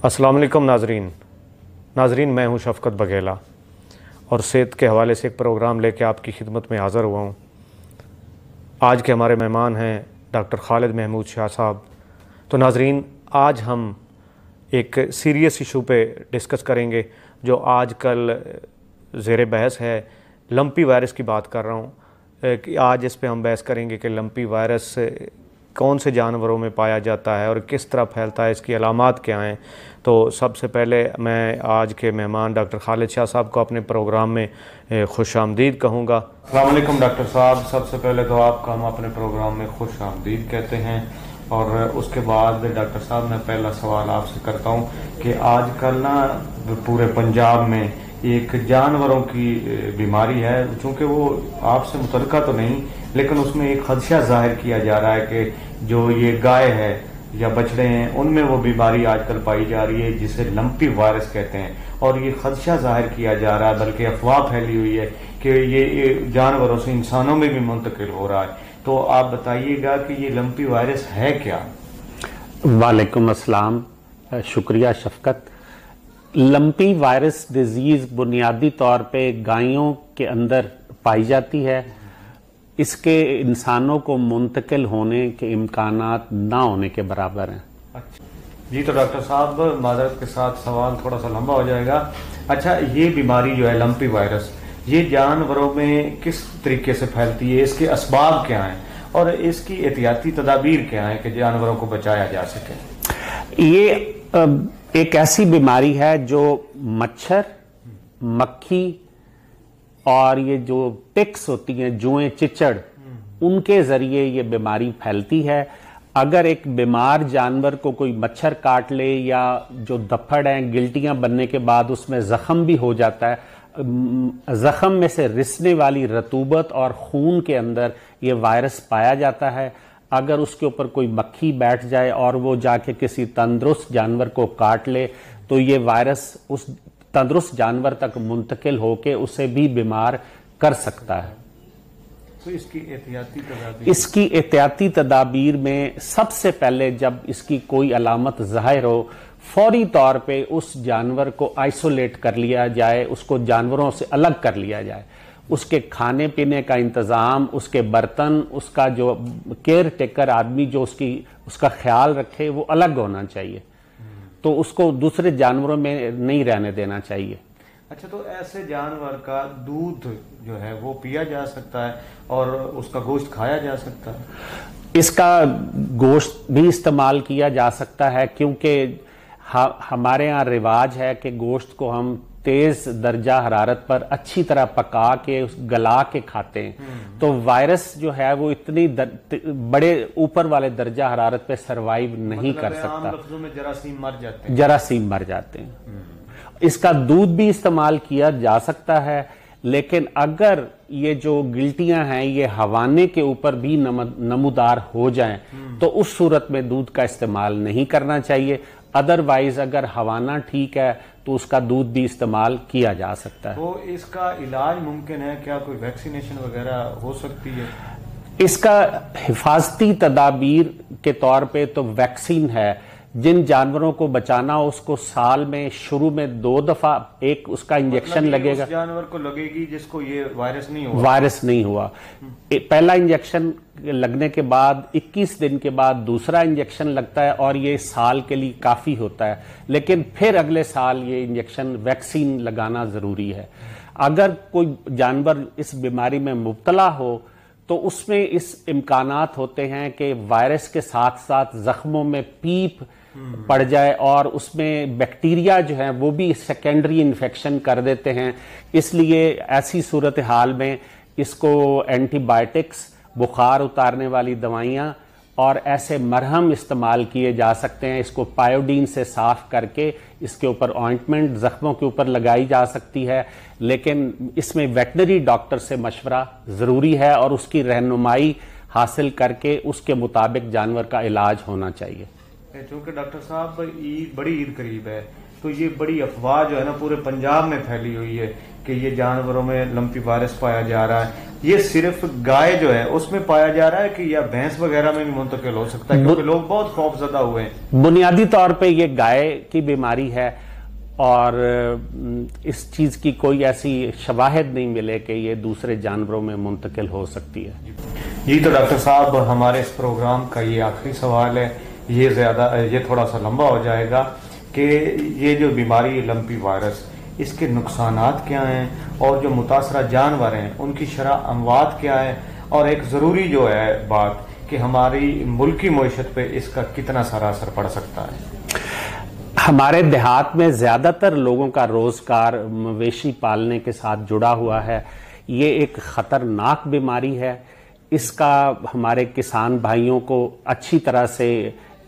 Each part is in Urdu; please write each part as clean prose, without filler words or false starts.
السلام علیکم ناظرین میں ہوں شفقت بگیلا اور صحت کے حوالے سے ایک پروگرام لے کے آپ کی خدمت میں حاضر ہوا ہوں۔ آج کے ہمارے مہمان ہیں ڈاکٹر خالد محمود شاہ صاحب۔ تو ناظرین، آج ہم ایک سیریس ایشو پہ ڈسکس کریں گے جو آج کل زیر بحث ہے۔ لمپی وائرس کی بات کر رہا ہوں کہ آج اس پہ ہم بحث کریں گے کہ لمپی وائرس کون سے جانوروں میں پایا جاتا ہے اور کس طرح پھیلتا ہے، اس کی علامات کیا ہیں۔ تو سب سے پہلے میں آج کے مہمان ڈاکٹر خالد شاہ صاحب کو اپنے پروگرام میں خوش آمدید کہوں گا۔ السلام علیکم ڈاکٹر صاحب، سب سے پہلے تو آپ کا ہم اپنے پروگرام میں خوش آمدید کہتے ہیں، اور اس کے بعد ڈاکٹر صاحب میں پہلا سوال آپ سے کرتا ہوں کہ آج کل نا پورے پنجاب میں ایک جانوروں کی بیماری ہے، چونکہ وہ آپ سے متعلقہ تو نہیں لیکن اس میں ایک خدشہ ظاہر کیا جا رہا ہے کہ جو یہ گائے ہے یا بچڑے ہیں ان میں وہ بیماری آج کل پائی جا رہی ہے جسے لمپی وائرس کہتے ہیں، اور یہ خدشہ ظاہر کیا جا رہا ہے بلکہ افواہ پھیلی ہوئی ہے کہ یہ جانوروں سے انسانوں میں بھی منتقل ہو رہا ہے۔ تو آپ بتائیے گا کہ یہ لمپی وائرس ہے کیا؟ وعلیکم السلام، شکریہ شفقت۔ لمپی وائرس ڈیزیز بنیادی طور پہ گایوں کے اندر پائی جاتی ہے۔ اس کے انسانوں کو منتقل ہونے کے امکانات نہ ہونے کے برابر ہیں۔ اچھا جی، تو ڈاکٹر صاحب معذرت کے ساتھ سوال تھوڑا سا لمبا ہو جائے گا۔ اچھا، یہ بیماری جو ہے لمپی وائرس، یہ جانوروں میں کس طریقے سے پھیلتی ہے، اس کے اسباب کیا ہیں اور اس کی احتیاطی تدابیر کیا ہیں کہ جانوروں کو بچایا جا سکے؟ یہ ایک ایسی بیماری ہے جو مچھر، مکھی اور یہ جو ٹکس ہوتی ہیں، جوئیں، چچڑ، ان کے ذریعے یہ بیماری پھیلتی ہے۔ اگر ایک بیمار جانور کو کوئی مچھر کاٹ لے یا جو دھپڑ ہیں گلٹیاں بننے کے بعد اس میں زخم بھی ہو جاتا ہے، زخم میں سے رسنے والی رطوبت اور خون کے اندر یہ وائرس پایا جاتا ہے۔ اگر اس کے اوپر کوئی مکھی بیٹھ جائے اور وہ جا کے کسی تندرست جانور کو کاٹ لے تو یہ وائرس اس تندرست جانور تک منتقل ہو کے اسے بھی بیمار کر سکتا ہے۔ تو اس کی احتیاطی تدابیر میں سب سے پہلے جب اس کی کوئی علامت ظاہر ہو، فوری طور پہ اس جانور کو آئسولیٹ کر لیا جائے، اس کو جانوروں سے الگ کر لیا جائے۔ اس کے کھانے پینے کا انتظام، اس کے برتن، اس کا جو کیئر ٹیکر آدمی جو اس کا خیال رکھے وہ الگ ہونا چاہیے، تو اس کو دوسرے جانوروں میں نہیں رہنے دینا چاہیے۔ اچھا، تو ایسے جانور کا دودھ جو ہے وہ پیا جا سکتا ہے اور اس کا گوشت کھایا جا سکتا ہے؟ اس کا گوشت بھی استعمال کیا جا سکتا ہے، کیونکہ ہمارے ہاں رواج ہے کہ گوشت کو ہم تیز درجہ حرارت پر اچھی طرح پکا کے گلا کے کھاتے ہیں، تو وائرس جو ہے وہ اتنی بڑے اوپر والے درجہ حرارت پہ سروائیو نہیں کر سکتا۔ عام لفظوں میں جراثیم مر جاتے ہیں۔ اس کا دودھ بھی استعمال کیا جا سکتا ہے، لیکن اگر یہ جو گلٹیاں ہیں یہ ہوانے کے اوپر بھی نمودار ہو جائیں تو اس صورت میں دودھ کا استعمال نہیں کرنا چاہیے۔ ادروائز اگر ہوانا ٹھیک ہے تو اس کا دودھ بھی استعمال کیا جا سکتا ہے۔ تو اس کا علاج ممکن ہے کیا؟ کوئی ویکسینیشن وغیرہ ہو سکتی ہے؟ اس کا حفاظتی تدابیر کے طور پہ تو ویکسین ہے۔ جن جانوروں کو بچانا اس کو سال میں شروع میں 2 دفعہ ایک اس کا انجیکشن لگے گا۔ اس جانور کو لگے گی جس کو یہ وائرس نہیں ہوا۔ پہلا انجیکشن لگنے کے بعد 21 دن کے بعد دوسرا انجیکشن لگتا ہے اور یہ سال کے لیے کافی ہوتا ہے، لیکن پھر اگلے سال یہ انجیکشن ویکسین لگانا ضروری ہے۔ اگر کوئی جانور اس بیماری میں مبتلا ہو تو اس میں اس امکانات ہوتے ہیں کہ وائرس کے ساتھ ساتھ زخموں میں پیپ پڑ جائے اور اس میں بیکٹیریا جو ہیں وہ بھی سیکنڈری انفیکشن کر دیتے ہیں۔ اس لیے ایسی صورتحال میں اس کو اینٹی بائیوٹکس، بخار اتارنے والی دوائیاں اور ایسے مرہم استعمال کیے جا سکتے ہیں۔ اس کو پائیوڈین سے صاف کر کے اس کے اوپر آئنٹمنٹ زخموں کے اوپر لگائی جا سکتی ہے، لیکن اس میں ویٹنری ڈاکٹر سے مشورہ ضروری ہے اور اس کی رہنمائی حاصل کر کے اس کے مطابق جانور کا علاج ہونا چاہیے۔ چونکہ ڈاکٹر صاحب بڑی عید قریب ہے تو یہ بڑی افواہ جو ہے نا پورے پنجاب میں پھیلی ہوئی ہے کہ یہ جانوروں میں لمپی وائرس پایا جا رہا ہے. یہ صرف گائے جو ہے اس میں پایا جا رہا ہے کہ یا بھینس وغیرہ میں بھی منتقل ہو سکتا ہے؟ کیونکہ لوگ بہت خوف زدہ ہوئے ہیں. بنیادی طور پہ یہ گائے کی بیماری ہے اور اس چیز کی کوئی ایسی شواہد نہیں ملے کہ یہ دوسرے جانوروں میں منتقل ہو سکتی ہے. جی تو ڈاکٹر صاحب ہمارے اس پروگرام کا یہ آخری سوال ہے, یہ تھوڑا سا لمبا ہو جائے گا کہ یہ جو بیماری لمپی وائرس اس کے نقصانات کیا ہیں اور جو متاثرہ جانور ہیں ان کی شرح اموات کیا ہے, اور ایک ضروری جو ہے بات کہ ہماری ملکی معیشت پہ اس کا کتنا سارا اثر پڑ سکتا ہے. ہمارے دیہات میں زیادہ تر لوگوں کا روزگار مویشی پالنے کے ساتھ جڑا ہوا ہے. یہ ایک خطرناک بیماری ہے. اس کا ہمارے کسان بھائیوں کو اچھی طرح سے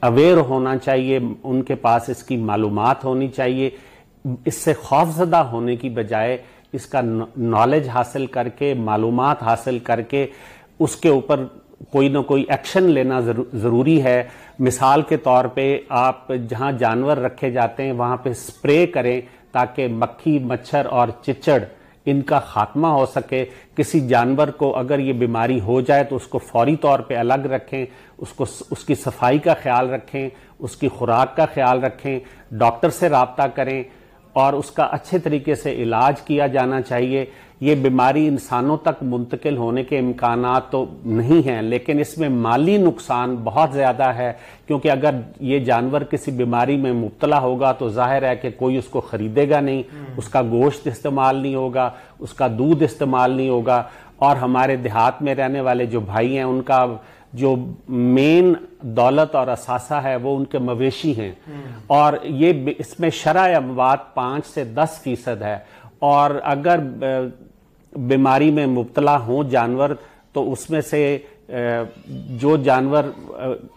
اویئر ہونا چاہیے, ان کے پاس اس کی معلومات ہونی چاہیے. اس سے خوف زدہ ہونے کی بجائے اس کا نالج حاصل کر کے, معلومات حاصل کر کے اس کے اوپر کوئی نہ کوئی ایکشن لینا ضروری ہے. مثال کے طور پہ آپ جہاں جانور رکھے جاتے ہیں وہاں پہ سپرے کریں تاکہ مکھی, مچھر اور چچڑ ان کا خاتمہ ہو سکے. کسی جانور کو اگر یہ بیماری ہو جائے تو اس کو فوری طور پہ الگ رکھیں, اس کی صفائی کا خیال رکھیں, اس کی خوراک کا خیال رکھیں, ڈاکٹر سے رابطہ کریں اور اس کا اچھے طریقے سے علاج کیا جانا چاہیے. یہ بیماری انسانوں تک منتقل ہونے کے امکانات تو نہیں ہیں, لیکن اس میں مالی نقصان بہت زیادہ ہے, کیونکہ اگر یہ جانور کسی بیماری میں مبتلا ہوگا تو ظاہر ہے کہ کوئی اس کو خریدے گا نہیں, اس کا گوشت استعمال نہیں ہوگا, اس کا دودھ استعمال نہیں ہوگا. اور ہمارے دیہات میں رہنے والے جو بھائی ہیں ان کا جو مین دولت اور اثاثہ ہے وہ ان کے مویشی ہیں, اور یہ اس میں شرح اموات 5 سے 10% ہے. اور اگر بیماری میں مبتلا ہوں جانور تو اس میں سے جو جانور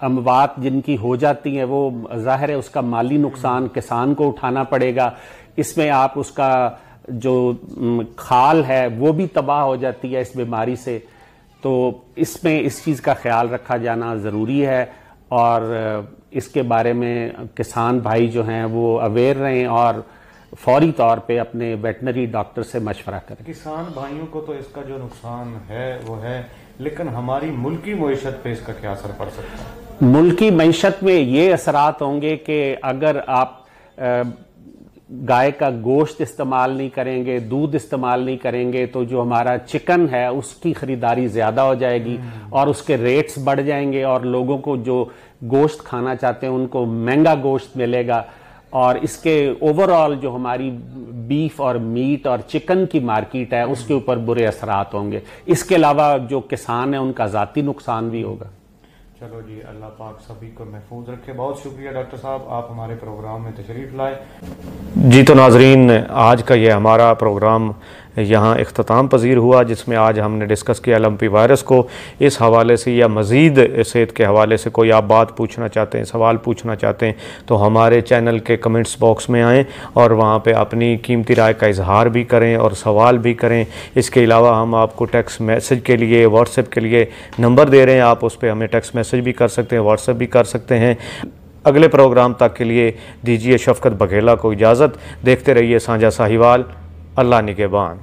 اموات جن کی ہو جاتی ہیں وہ ظاہر ہے اس کا مالی نقصان کسان کو اٹھانا پڑے گا. اس میں آپ اس کا جو کھال ہے وہ بھی تباہ ہو جاتی ہے اس بیماری سے. تو اس میں اس چیز کا خیال رکھا جانا ضروری ہے, اور اس کے بارے میں کسان بھائی جو ہیں وہ اویئر رہیں اور فوری طور پہ اپنے ویٹنری ڈاکٹر سے مشورہ کریں. کسان بھائیوں کو تو اس کا جو نقصان ہے وہ ہے, لیکن ہماری ملکی معیشت پہ اس کا کیا اثر پڑ سکتا ہے؟ ملکی معیشت میں یہ اثرات ہوں گے کہ اگر آپ گائے کا گوشت استعمال نہیں کریں گے, دودھ استعمال نہیں کریں گے, تو جو ہمارا چکن ہے اس کی خریداری زیادہ ہو جائے گی اور اس کے ریٹس بڑھ جائیں گے, اور لوگوں کو جو گوشت کھانا چاہتے ہیں ان کو مہنگا گوشت ملے گا, اور اس کے اوور آل جو ہماری بیف اور میٹ اور چکن کی مارکیٹ ہے اس کے اوپر برے اثرات ہوں گے. اس کے علاوہ جو کسان ہیں ان کا ذاتی نقصان بھی ہوگا. چلو جی, اللہ پاک سبھی کو محفوظ رکھے. بہت شکریہ ڈاکٹر صاحب, آپ ہمارے پروگرام میں تشریف لائے. جی تو ناظرین, آج کا یہ ہمارا پروگرام یہاں اختتام پذیر ہوا, جس میں آج ہم نے ڈسکس کیا لمپی وائرس کو. اس حوالے سے یا مزید صحت کے حوالے سے کوئی آپ بات پوچھنا چاہتے ہیں, سوال پوچھنا چاہتے ہیں تو ہمارے چینل کے کمنٹس باکس میں آئیں اور وہاں پہ اپنی قیمتی رائے کا اظہار بھی کریں اور سوال بھی کریں. اس کے علاوہ ہم آپ کو ٹیکسٹ میسج کے لیے, واٹس ایپ کے لیے نمبر دے رہے ہیں, آپ اس پہ ہمیں ٹیکسٹ میسج بھی کر سکتے ہیں, واٹس ایپ بھی کر سکتے ہیں. اگلے پروگرام تک کے لیے دیجیے شفقت بگھیلا کو اجازت. دیکھتے رہیے سانجا ساہیوال. اللہ نگہبان.